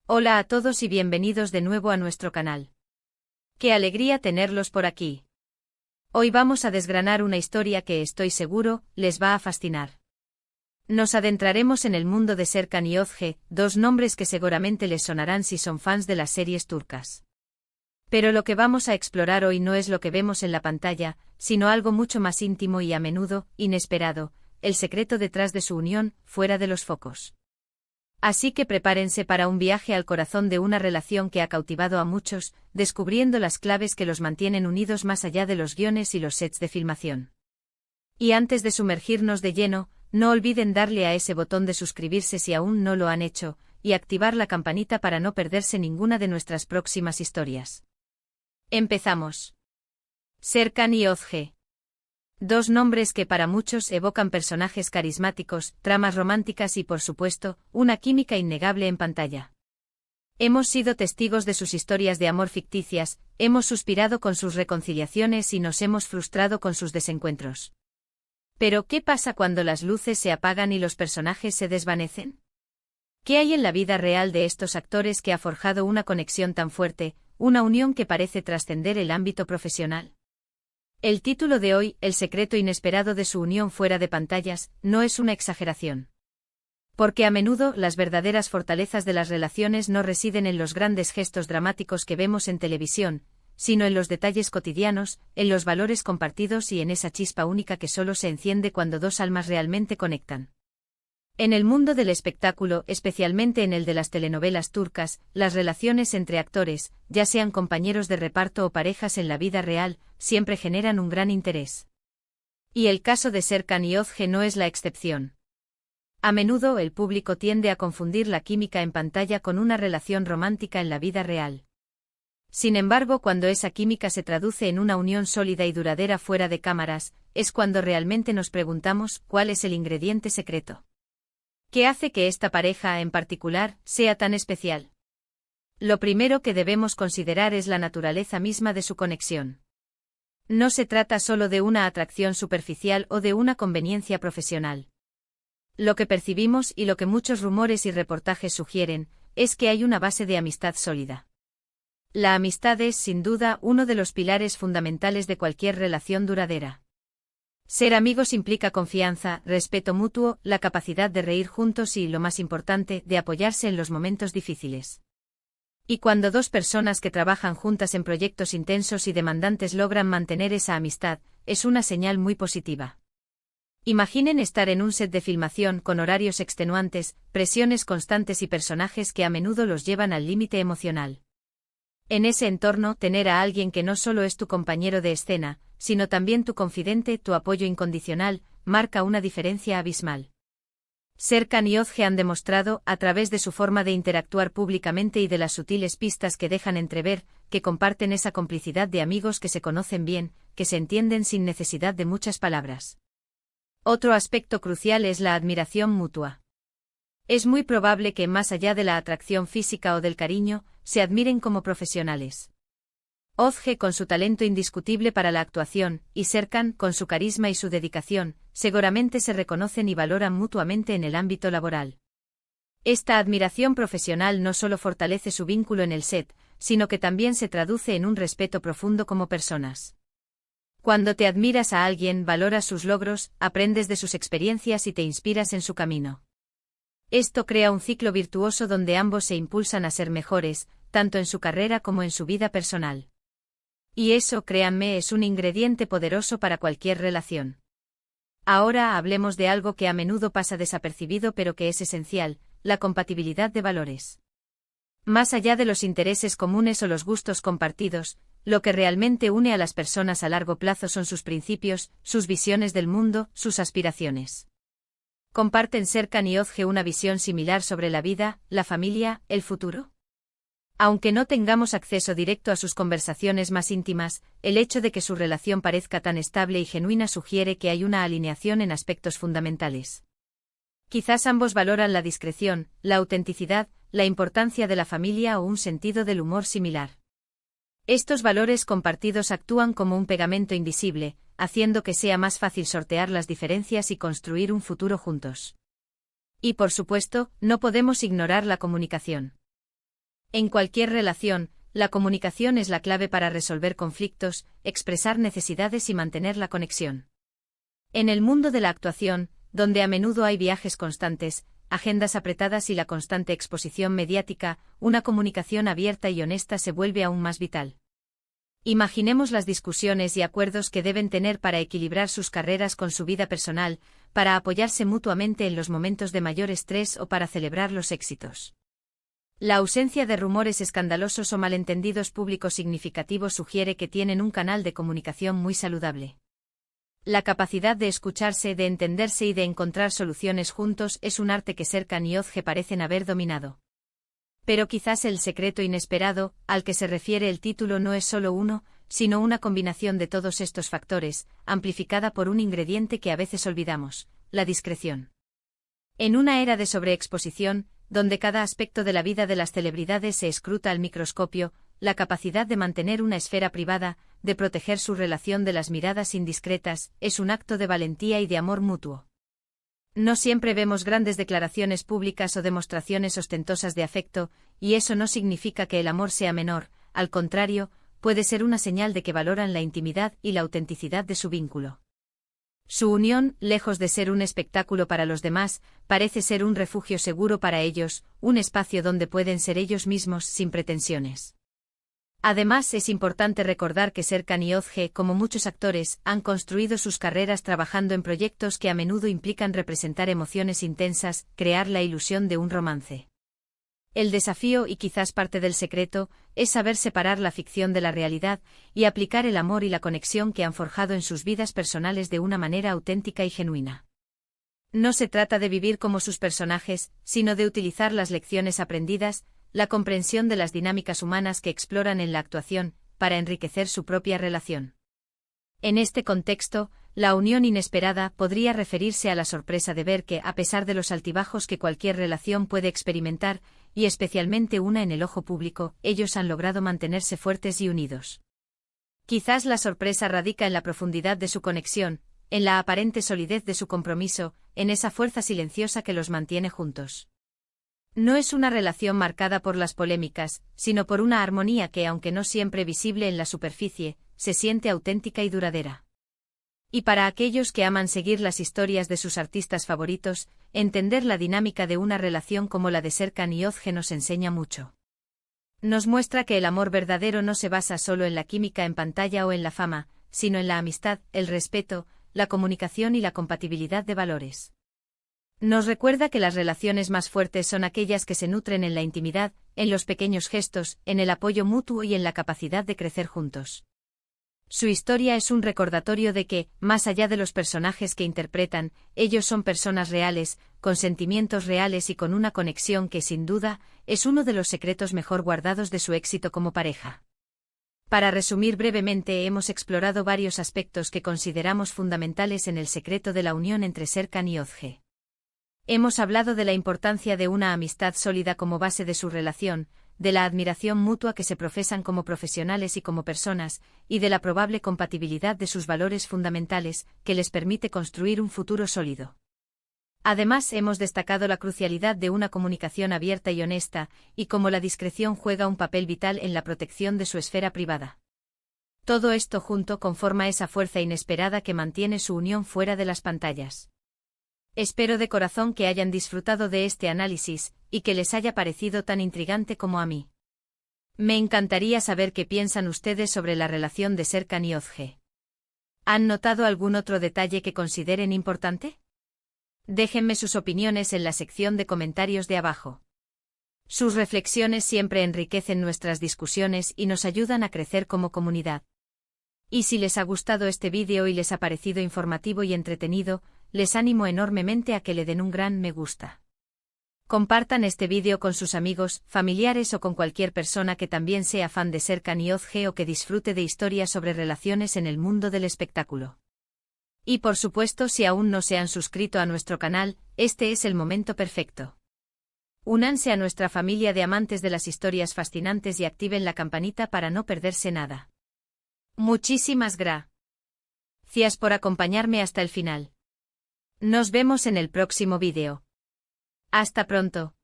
Hola a todos y bienvenidos de nuevo a nuestro canal. ¡Qué alegría tenerlos por aquí! Hoy vamos a desgranar una historia que estoy seguro les va a fascinar. Nos adentraremos en el mundo de Serkan y Özge, dos nombres que seguramente les sonarán si son fans de las series turcas. Pero lo que vamos a explorar hoy no es lo que vemos en la pantalla, sino algo mucho más íntimo y a menudo inesperado, el secreto detrás de su unión, fuera de los focos. Así que prepárense para un viaje al corazón de una relación que ha cautivado a muchos, descubriendo las claves que los mantienen unidos más allá de los guiones y los sets de filmación. Y antes de sumergirnos de lleno, no olviden darle a ese botón de suscribirse si aún no lo han hecho, y activar la campanita para no perderse ninguna de nuestras próximas historias. Empezamos. Serkan y Özge. Dos nombres que para muchos evocan personajes carismáticos, tramas románticas y por supuesto, una química innegable en pantalla. Hemos sido testigos de sus historias de amor ficticias, hemos suspirado con sus reconciliaciones y nos hemos frustrado con sus desencuentros. Pero ¿qué pasa cuando las luces se apagan y los personajes se desvanecen? ¿Qué hay en la vida real de estos actores que ha forjado una conexión tan fuerte, una unión que parece trascender el ámbito profesional? El título de hoy, El secreto inesperado de su unión fuera de pantallas, no es una exageración. Porque a menudo las verdaderas fortalezas de las relaciones no residen en los grandes gestos dramáticos que vemos en televisión, sino en los detalles cotidianos, en los valores compartidos y en esa chispa única que solo se enciende cuando dos almas realmente conectan. En el mundo del espectáculo, especialmente en el de las telenovelas turcas, las relaciones entre actores, ya sean compañeros de reparto o parejas en la vida real, siempre generan un gran interés. Y el caso de Serkan y Özge no es la excepción. A menudo el público tiende a confundir la química en pantalla con una relación romántica en la vida real. Sin embargo, cuando esa química se traduce en una unión sólida y duradera fuera de cámaras, es cuando realmente nos preguntamos cuál es el ingrediente secreto. ¿Qué hace que esta pareja, en particular, sea tan especial? Lo primero que debemos considerar es la naturaleza misma de su conexión. No se trata solo de una atracción superficial o de una conveniencia profesional. Lo que percibimos y lo que muchos rumores y reportajes sugieren, es que hay una base de amistad sólida. La amistad es, sin duda, uno de los pilares fundamentales de cualquier relación duradera. Ser amigos implica confianza, respeto mutuo, la capacidad de reír juntos y, lo más importante, de apoyarse en los momentos difíciles. Y cuando dos personas que trabajan juntas en proyectos intensos y demandantes logran mantener esa amistad, es una señal muy positiva. Imaginen estar en un set de filmación con horarios extenuantes, presiones constantes y personajes que a menudo los llevan al límite emocional. En ese entorno, tener a alguien que no solo es tu compañero de escena, sino también tu confidente, tu apoyo incondicional, marca una diferencia abismal. Serkan y Özge han demostrado, a través de su forma de interactuar públicamente y de las sutiles pistas que dejan entrever, que comparten esa complicidad de amigos que se conocen bien, que se entienden sin necesidad de muchas palabras. Otro aspecto crucial es la admiración mutua. Es muy probable que, más allá de la atracción física o del cariño, se admiren como profesionales. Özge, con su talento indiscutible para la actuación, y Serkan, con su carisma y su dedicación, seguramente se reconocen y valoran mutuamente en el ámbito laboral. Esta admiración profesional no solo fortalece su vínculo en el set, sino que también se traduce en un respeto profundo como personas. Cuando te admiras a alguien, valoras sus logros, aprendes de sus experiencias y te inspiras en su camino. Esto crea un ciclo virtuoso donde ambos se impulsan a ser mejores, tanto en su carrera como en su vida personal. Y eso, créanme, es un ingrediente poderoso para cualquier relación. Ahora hablemos de algo que a menudo pasa desapercibido pero que es esencial, la compatibilidad de valores. Más allá de los intereses comunes o los gustos compartidos, lo que realmente une a las personas a largo plazo son sus principios, sus visiones del mundo, sus aspiraciones. ¿Comparten Serkan y Özge una visión similar sobre la vida, la familia, el futuro? Aunque no tengamos acceso directo a sus conversaciones más íntimas, el hecho de que su relación parezca tan estable y genuina sugiere que hay una alineación en aspectos fundamentales. Quizás ambos valoran la discreción, la autenticidad, la importancia de la familia o un sentido del humor similar. Estos valores compartidos actúan como un pegamento invisible, haciendo que sea más fácil sortear las diferencias y construir un futuro juntos. Y por supuesto, no podemos ignorar la comunicación. En cualquier relación, la comunicación es la clave para resolver conflictos, expresar necesidades y mantener la conexión. En el mundo de la actuación, donde a menudo hay viajes constantes, agendas apretadas y la constante exposición mediática, una comunicación abierta y honesta se vuelve aún más vital. Imaginemos las discusiones y acuerdos que deben tener para equilibrar sus carreras con su vida personal, para apoyarse mutuamente en los momentos de mayor estrés o para celebrar los éxitos. La ausencia de rumores escandalosos o malentendidos públicos significativos sugiere que tienen un canal de comunicación muy saludable. La capacidad de escucharse, de entenderse y de encontrar soluciones juntos es un arte que Serkan y Özge parecen haber dominado. Pero quizás el secreto inesperado, al que se refiere el título, no es solo uno, sino una combinación de todos estos factores, amplificada por un ingrediente que a veces olvidamos: la discreción. En una era de sobreexposición, donde cada aspecto de la vida de las celebridades se escruta al microscopio, la capacidad de mantener una esfera privada, de proteger su relación de las miradas indiscretas, es un acto de valentía y de amor mutuo. No siempre vemos grandes declaraciones públicas o demostraciones ostentosas de afecto, y eso no significa que el amor sea menor, al contrario, puede ser una señal de que valoran la intimidad y la autenticidad de su vínculo. Su unión, lejos de ser un espectáculo para los demás, parece ser un refugio seguro para ellos, un espacio donde pueden ser ellos mismos sin pretensiones. Además, es importante recordar que Serkan y Özge, como muchos actores, han construido sus carreras trabajando en proyectos que a menudo implican representar emociones intensas, crear la ilusión de un romance. El desafío, y quizás parte del secreto, es saber separar la ficción de la realidad y aplicar el amor y la conexión que han forjado en sus vidas personales de una manera auténtica y genuina. No se trata de vivir como sus personajes, sino de utilizar las lecciones aprendidas, la comprensión de las dinámicas humanas que exploran en la actuación, para enriquecer su propia relación. En este contexto, la unión inesperada podría referirse a la sorpresa de ver que, a pesar de los altibajos que cualquier relación puede experimentar, y especialmente una en el ojo público, ellos han logrado mantenerse fuertes y unidos. Quizás la sorpresa radica en la profundidad de su conexión, en la aparente solidez de su compromiso, en esa fuerza silenciosa que los mantiene juntos. No es una relación marcada por las polémicas, sino por una armonía que, aunque no siempre visible en la superficie, se siente auténtica y duradera. Y para aquellos que aman seguir las historias de sus artistas favoritos, entender la dinámica de una relación como la de Serkan y Özge nos enseña mucho. Nos muestra que el amor verdadero no se basa solo en la química en pantalla o en la fama, sino en la amistad, el respeto, la comunicación y la compatibilidad de valores. Nos recuerda que las relaciones más fuertes son aquellas que se nutren en la intimidad, en los pequeños gestos, en el apoyo mutuo y en la capacidad de crecer juntos. Su historia es un recordatorio de que, más allá de los personajes que interpretan, ellos son personas reales, con sentimientos reales y con una conexión que, sin duda, es uno de los secretos mejor guardados de su éxito como pareja. Para resumir brevemente, hemos explorado varios aspectos que consideramos fundamentales en el secreto de la unión entre Serkan y Özge. Hemos hablado de la importancia de una amistad sólida como base de su relación, de la admiración mutua que se profesan como profesionales y como personas, y de la probable compatibilidad de sus valores fundamentales, que les permite construir un futuro sólido. Además, hemos destacado la crucialidad de una comunicación abierta y honesta, y cómo la discreción juega un papel vital en la protección de su esfera privada. Todo esto junto conforma esa fuerza inesperada que mantiene su unión fuera de las pantallas. Espero de corazón que hayan disfrutado de este análisis, y que les haya parecido tan intrigante como a mí. Me encantaría saber qué piensan ustedes sobre la relación de Serkan y Özge. ¿Han notado algún otro detalle que consideren importante? Déjenme sus opiniones en la sección de comentarios de abajo. Sus reflexiones siempre enriquecen nuestras discusiones y nos ayudan a crecer como comunidad. Y si les ha gustado este vídeo y les ha parecido informativo y entretenido, les animo enormemente a que le den un gran me gusta. Compartan este vídeo con sus amigos, familiares o con cualquier persona que también sea fan de Serkan y Özge o que disfrute de historias sobre relaciones en el mundo del espectáculo. Y por supuesto, si aún no se han suscrito a nuestro canal, este es el momento perfecto. Únanse a nuestra familia de amantes de las historias fascinantes y activen la campanita para no perderse nada. Muchísimas gracias por acompañarme hasta el final. Nos vemos en el próximo vídeo. Hasta pronto.